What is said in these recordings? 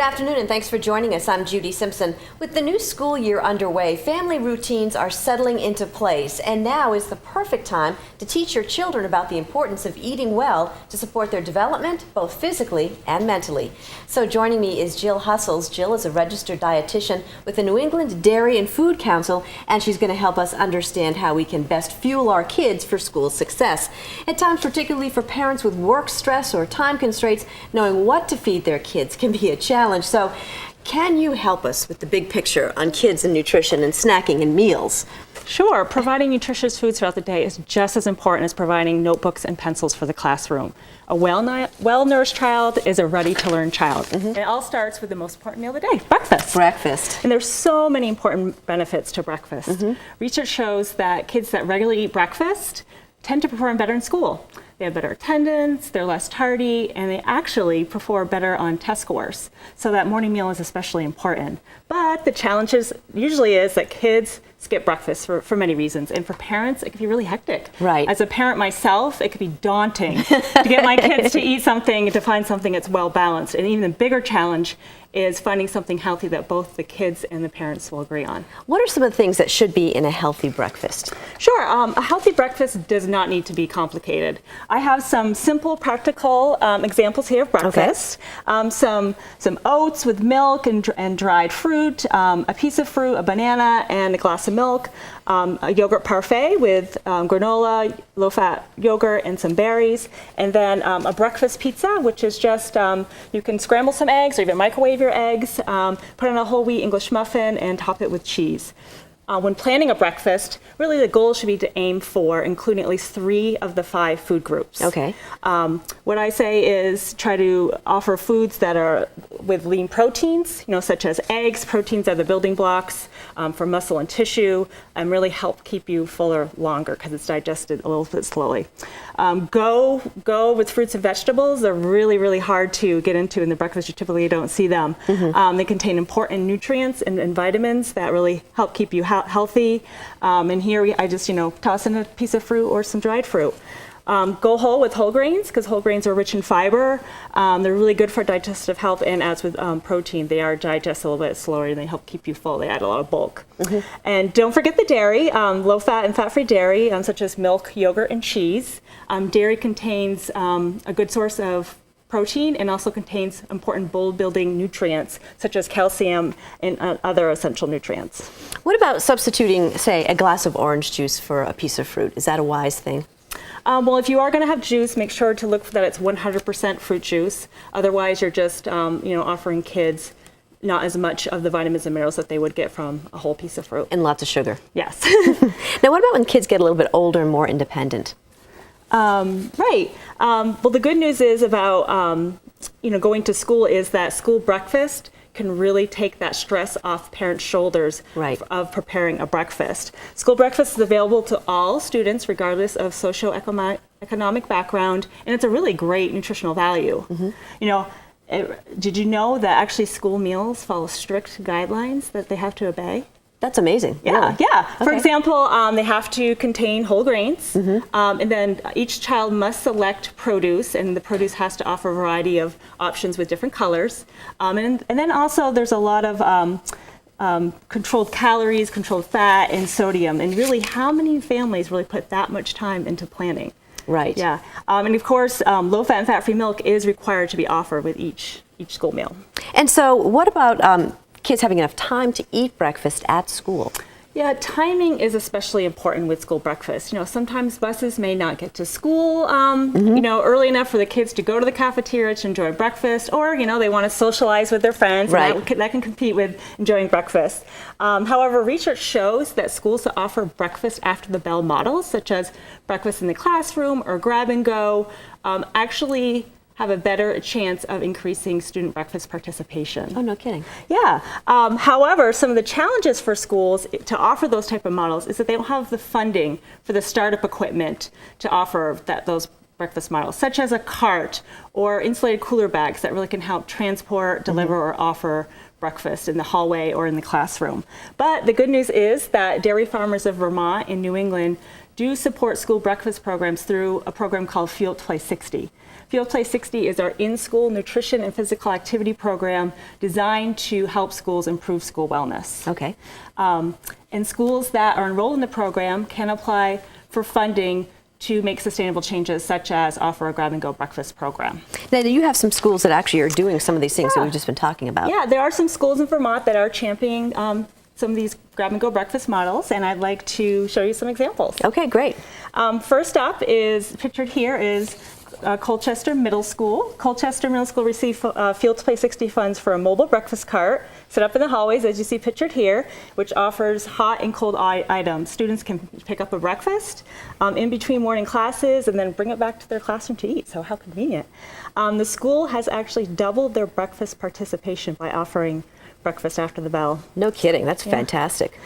afternoon and thanks for joining us. I'm Judy Simpson. With the new school year underway, family routines are settling into place, and now is the perfect time to teach your children about the importance of eating well to support their development, both physically and mentally. So joining me is Jill Hustles. Jill is a registered dietitian with the New England Dairy and Food Council, and she's going to help us understand how we can best fuel our kids for school success. At times, particularly for parents with work stress or time constraints, knowing what to feed their kids can be a challenge. So can you help us with the big picture on kids and nutrition and snacking and meals? Sure. Providing nutritious foods throughout the day is just as important as providing notebooks and pencils for the classroom. A well-nourished child is a ready-to-learn child. And it all starts with the most important meal of the day, breakfast. Breakfast. And there's so many important benefits to breakfast. Research shows that kids that regularly eat breakfast tend to perform better in school. They have better attendance, they're less tardy, and they actually perform better on test scores. So that morning meal is especially important. But the challenge usually is that kids skip breakfast for many reasons. And for parents, it can be really hectic. Right. As a parent myself, it could be daunting to get my kids to eat something, to find something that's well balanced. And even the bigger challenge is finding something healthy that both the kids and the parents will agree on. What are some of the things that should be in a healthy breakfast? Sure. A healthy breakfast does not need to be complicated. I have some simple, practical examples here of breakfast. Okay. Some oats with milk and dried fruit, a piece of fruit, a banana, and a glass of milk, a yogurt parfait with granola, low-fat yogurt, and some berries, and then a breakfast pizza, which is just, you can scramble some eggs or even microwave your eggs, put on a whole wheat English muffin, and top it with cheese. When planning a breakfast, really the goal should be to aim for including at least 3 of the 5 food groups. Okay. What I say is try to offer foods that are with lean proteins, such as eggs. Proteins are the building blocks for muscle and tissue, and really help keep you fuller longer because it's digested a little bit slowly. Go with fruits and vegetables. They're really, really hard to get into in the breakfast. You typically don't see them. They contain important nutrients and vitamins that really help keep you healthy. And here I just, toss in a piece of fruit or some dried fruit. Go whole with whole grains because whole grains are rich in fiber. They're really good for digestive health, and as with protein, they are digested a little bit slower and they help keep you full. They add a lot of bulk. And don't forget the dairy, low-fat and fat-free dairy, such as milk, yogurt, and cheese. Dairy contains a good source of protein and also contains important bone-building nutrients such as calcium and other essential nutrients. What about substituting, say, a glass of orange juice for a piece of fruit? Is that a wise thing? Well, if you are going to have juice, make sure to look for that it's 100% fruit juice. Otherwise, you're just offering kids not as much of the vitamins and minerals that they would get from a whole piece of fruit. And lots of sugar. Yes. Now, what about when kids get a little bit older and more independent? Right. Well, the good news is about going to school is that school breakfast can really take that stress off parents' shoulders of preparing a breakfast. School breakfast is available to all students regardless of socioeconomic background, and it's a really great nutritional value. Did you know that actually school meals follow strict guidelines that they have to obey? That's amazing. Yeah, really? yeah. Okay. For example, they have to contain whole grains, and then each child must select produce, and the produce has to offer a variety of options with different colors. And then also there's a lot of controlled calories, controlled fat, and sodium. And really, how many families really put that much time into planning? Right. Yeah. And of course, low-fat and fat-free milk is required to be offered with each school meal. And so what about kids having enough time to eat breakfast at school? Yeah, timing is especially important with school breakfast. Sometimes buses may not get to school, early enough for the kids to go to the cafeteria to enjoy breakfast, or, they want to socialize with their friends. Right. And that can compete with enjoying breakfast. However, research shows that schools that offer breakfast after the bell models, such as breakfast in the classroom or grab and go, actually have a better chance of increasing student breakfast participation. Oh, no kidding. Yeah. However, some of the challenges for schools to offer those type of models is that they don't have the funding for the startup equipment to offer those breakfast models, such as a cart or insulated cooler bags that really can help transport, deliver, or offer breakfast in the hallway or in the classroom. But the good news is that dairy farmers of Vermont and New England do support school breakfast programs through a program called Field Play 60. Field Play 60 is our in-school nutrition and physical activity program designed to help schools improve school wellness. Okay. And schools that are enrolled in the program can apply for funding to make sustainable changes, such as offer a grab-and-go breakfast program. Now, you have some schools that actually are doing some of these things that Yeah. we've just been talking about. Yeah, there are some schools in Vermont that are championing some of these grab-and-go breakfast models, and I'd like to show you some examples. Okay, great. First up is, pictured here is Colchester Middle School. Colchester Middle School received Field Play 60 funds for a mobile breakfast cart set up in the hallways, as you see pictured here, which offers hot and cold items. Students can pick up a breakfast in between morning classes and then bring it back to their classroom to eat. So how convenient. The school has actually doubled their breakfast participation by offering breakfast after the bell. No kidding. That's fantastic.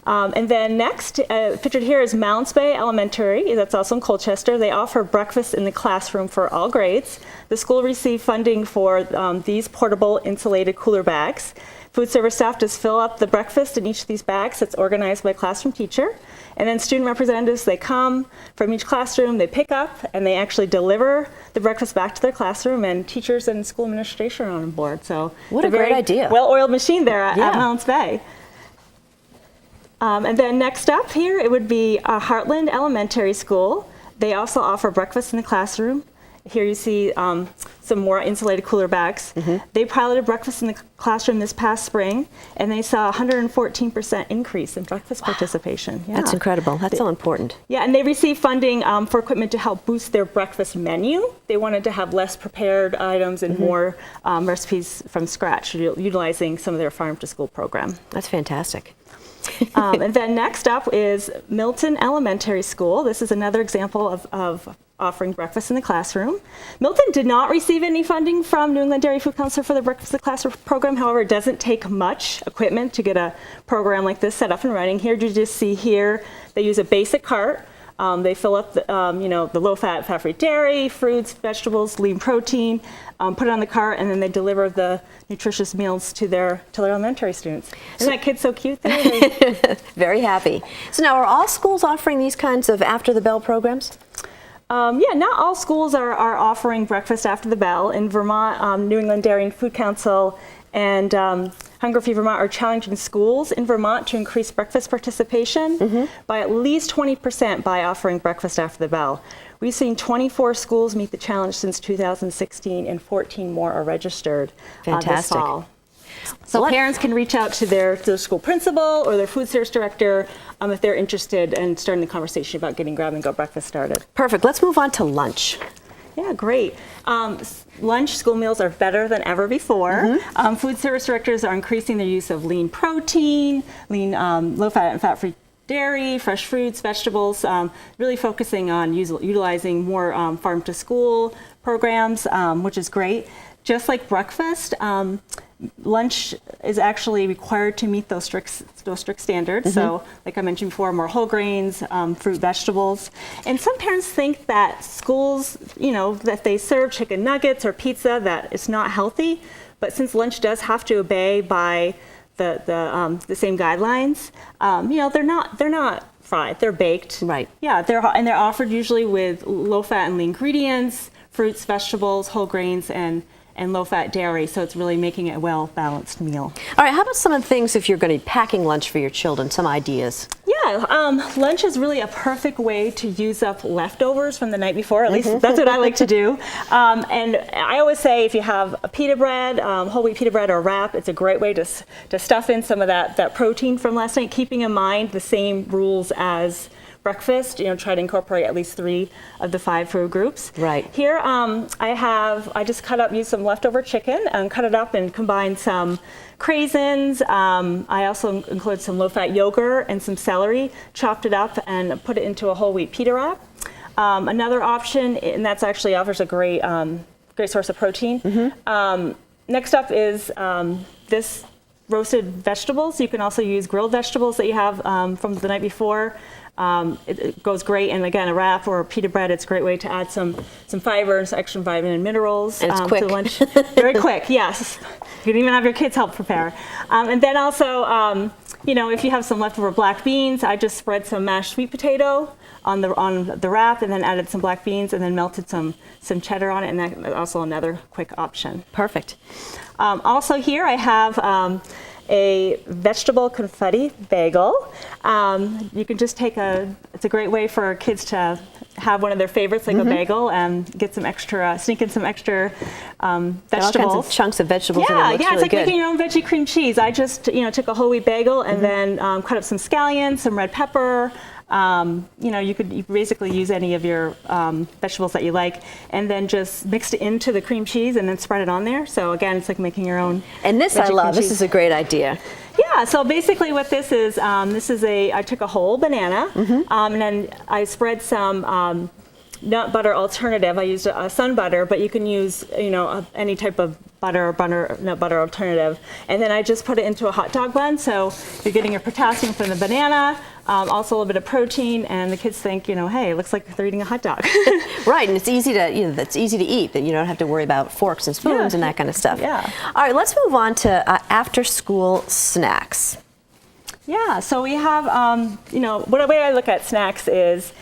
And then next, pictured here is Mounts Bay Elementary. That's also in Colchester. They offer breakfast in the classroom for all grades. The school received funding for these portable insulated cooler bags. Food service staff just fill up the breakfast in each of these bags that's organized by a classroom teacher. And then student representatives, they come from each classroom, they pick up, and they actually deliver the breakfast back to their classroom, and teachers and school administration are on board. So What a it's great idea. Well-oiled machine there at Yeah. Mounts Bay. And then next up here, it would be Heartland Elementary School. They also offer breakfast in the classroom. Here you see some more insulated cooler bags. They piloted breakfast in the classroom this past spring, and they saw a 114% increase in breakfast participation. Yeah. That's incredible. That's so important. Yeah, and they received funding for equipment to help boost their breakfast menu. They wanted to have less prepared items and more recipes from scratch, utilizing some of their farm to school program. That's fantastic. And then next up is Milton Elementary School. This is another example of offering breakfast in the classroom. Milton did not receive any funding from New England Dairy Food Council for the Breakfast in the Classroom program. However, it doesn't take much equipment to get a program like this set up and running. Here you just see here, they use a basic cart. They fill up the low-fat, fat-free dairy, fruits, vegetables, lean protein, put it on the cart, and then they deliver the nutritious meals to their elementary students. Isn't that kid so cute there? Very happy. So now, are all schools offering these kinds of after-the-bell programs? Yeah, not all schools are offering breakfast after the bell. In Vermont, New England Dairy and Food Council and Hunger Free Vermont are challenging schools in Vermont to increase breakfast participation by at least 20% by offering breakfast after the bell. We've seen 24 schools meet the challenge since 2016, and 14 more are registered this Fantastic. fall. So parents can reach out to their school principal or their food service director if they're interested in starting the conversation about getting grab-and-go breakfast started. Perfect. Let's move on to lunch. Yeah, great. Lunch school meals are better than ever before. Food service directors are increasing their use of lean protein, lean low-fat and fat-free dairy, fresh fruits, vegetables, really focusing on utilizing more farm-to-school programs, which is great. Just like breakfast, lunch is actually required to meet those strict standards. So, like I mentioned before, more whole grains, fruit, vegetables. And some parents think that schools, that they serve chicken nuggets or pizza, that it's not healthy. But since lunch does have to obey by the same guidelines, they're not fried. They're baked. Right. Yeah, they're offered usually with low-fat and lean ingredients, fruits, vegetables, whole grains, and low-fat dairy, so it's really making it a well-balanced meal. All right, how about some of the things if you're going to be packing lunch for your children, some ideas? Yeah, lunch is really a perfect way to use up leftovers from the night before. At least that's what I like to do. And I always say if you have a pita bread, whole wheat pita bread or wrap, it's a great way to stuff in some of that protein from last night, keeping in mind the same rules as breakfast. Try to incorporate at least 3 of the 5 food groups. Right. Here, I just used some leftover chicken and cut it up and combined some craisins. I also included some low-fat yogurt and some celery, chopped it up and put it into a whole wheat pita wrap. Another option, and that's actually offers a great source of protein. Next up is this roasted vegetables. You can also use grilled vegetables that you have from the night before. It goes great, and again, a wrap or a pita bread, it's a great way to add some fiber and some extra vitamin and minerals And it's quick. to lunch. Very quick, yes. You can even have your kids help prepare. And then also, if you have some leftover black beans, I just spread some mashed sweet potato on the wrap, and then added some black beans, and then melted some cheddar on it, and that's also another quick option. Perfect. Also here I have a vegetable confetti bagel. You can just it's a great way for kids to have one of their favorites, like a bagel, and get some extra, sneak in some extra vegetables. All kinds of chunks of vegetables. Yeah, in it. it's really like good. making your own veggie cream cheese. I just, took a whole wheat bagel and then cut up some scallions, some red pepper. You could basically use any of your vegetables that you like, and then just mixed it into the cream cheese and then spread it on there. So again, it's like making your own. And this I love. This is a great idea. Yeah, so basically what this is I took a whole banana, and then I spread some nut butter alternative. I used a sun butter, but you can use, any type of nut butter alternative. And then I just put it into a hot dog bun. So you're getting your potassium from the banana, also a little bit of protein, and the kids think, hey, it looks like they're eating a hot dog. Right, and it's easy to, it's easy to eat, that you don't have to worry about forks and spoons and that kind of stuff. Yeah. All right, let's move on to after-school snacks. Yeah, so we have, the way I look at snacks is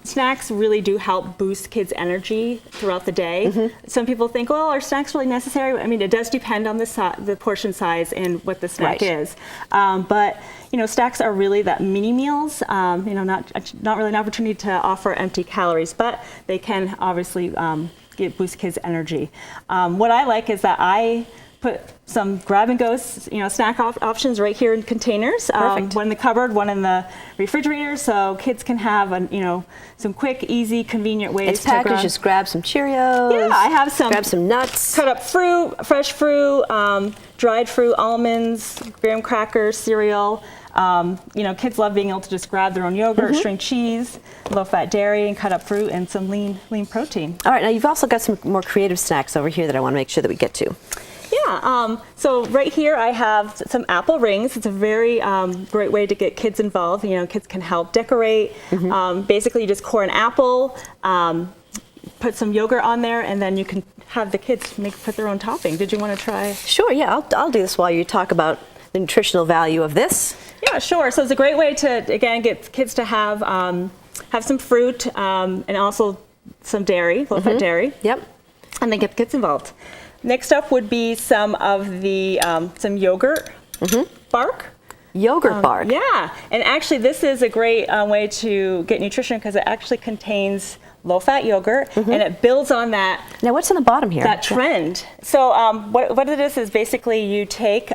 snacks really do help boost kids' energy throughout the day. Some people think, well, are snacks really necessary? I mean, it does depend on the portion size and what the snack is. But snacks are really that mini meals. Not really an opportunity to offer empty calories, but they can obviously boost kids' energy. What I like is that I put some grab-and-go, snack options right here in containers. Perfect. One in the cupboard, one in the refrigerator, so kids can have some quick, easy, convenient ways It's packaged. Just grab some Cheerios. Yeah, I have some. Grab some nuts. Cut up fruit, fresh fruit, dried fruit, almonds, graham crackers, cereal. Kids love being able to just grab their own yogurt, string cheese, low-fat dairy, and cut up fruit and some lean protein. All right, now you've also got some more creative snacks over here that I want to make sure that we get to. Yeah, so right here I have some apple rings. It's a very great way to get kids involved. Kids can help decorate. Basically, you just core an apple, put some yogurt on there, and then you can have the kids put their own topping. Did you want to try? Sure, yeah, I'll do this while you talk about the nutritional value of this. Yeah, sure. So it's a great way to, again, get kids to have some fruit and also some dairy, low-fat dairy. Yep. And then get the kids involved. Next up would be some of the some yogurt bark. Yogurt bark. Yeah, and actually this is a great way to get nutrition because it actually contains low-fat yogurt and it builds on that. Now what's on the bottom here? That trend. So what it is basically you take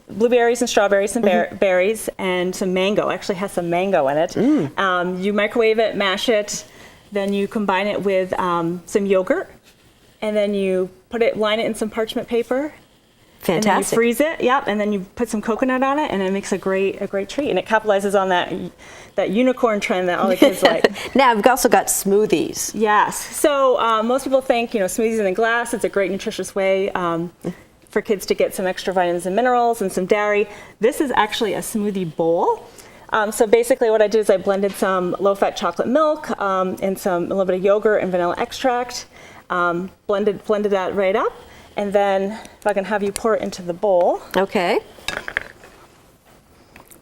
blueberries and strawberries and berries and some mango. Actually has some mango in it. You microwave it, mash it, then you combine it with some yogurt. And then you line it in some parchment paper. Fantastic. And then you freeze it, and then you put some coconut on it, and it makes a great treat. And it capitalizes on that unicorn trend that all the kids like. Now, we've also got smoothies. Yes. So most people think, smoothies in a glass, it's a great nutritious way for kids to get some extra vitamins and minerals and some dairy. This is actually a smoothie bowl. So basically what I did is I blended some low-fat chocolate milk and a little bit of yogurt and vanilla extract. Blended that right up, and then if I can have you pour it into the bowl. Okay.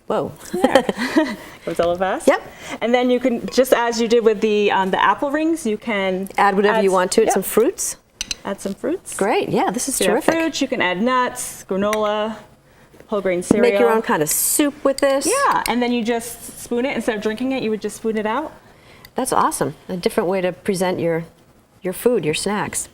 Whoa. Goes a little fast. Yep. And then you can, just as you did with the apple rings, you can add whatever you want to it. Some fruits. Add some fruits. Great. Yeah, this is terrific. Fruits. You can add nuts, granola, whole grain cereal. Make your own kind of soup with this. Yeah, and then you just spoon it. Instead of drinking it, you would just spoon it out. That's awesome. A different way to present your food, your snacks.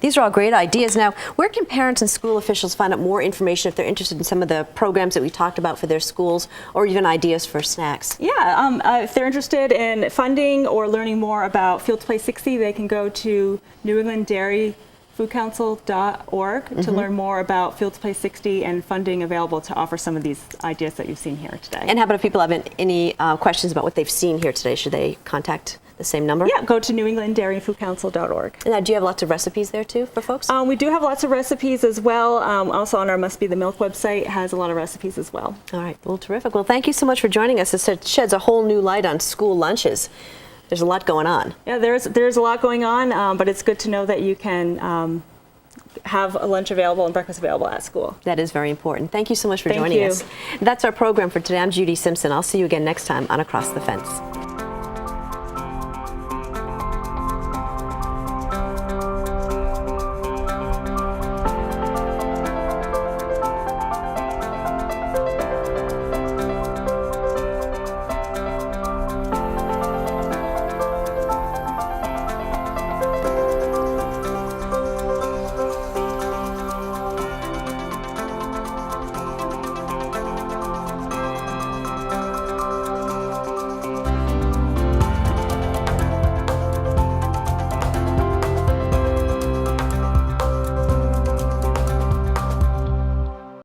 These are all great ideas. Now, where can parents and school officials find out more information if they're interested in some of the programs that we talked about for their schools, or even ideas for snacks? Yeah, if they're interested in funding or learning more about Field to Play 60, they can go to newenglanddairyfoodcouncil.org to learn more about Field to Play 60 and funding available to offer some of these ideas that you've seen here today. And how about if people have any questions about what they've seen here today? Should they contact the same number? Yeah, go to newenglanddairyfoodcouncil.org. Now, do you have lots of recipes there too for folks? We do have lots of recipes as well. Also on our Must Be the Milk website has a lot of recipes as well. All right, well, terrific. Well, thank you so much for joining us. It sheds a whole new light on school lunches. There's a lot going on. Yeah, there's a lot going on, but it's good to know that you can have a lunch available and breakfast available at school. That is very important. Thank you so much for Thank joining you. us. That's our program for today. I'm Judy Simpson. I'll see you again next time on Across the Fence.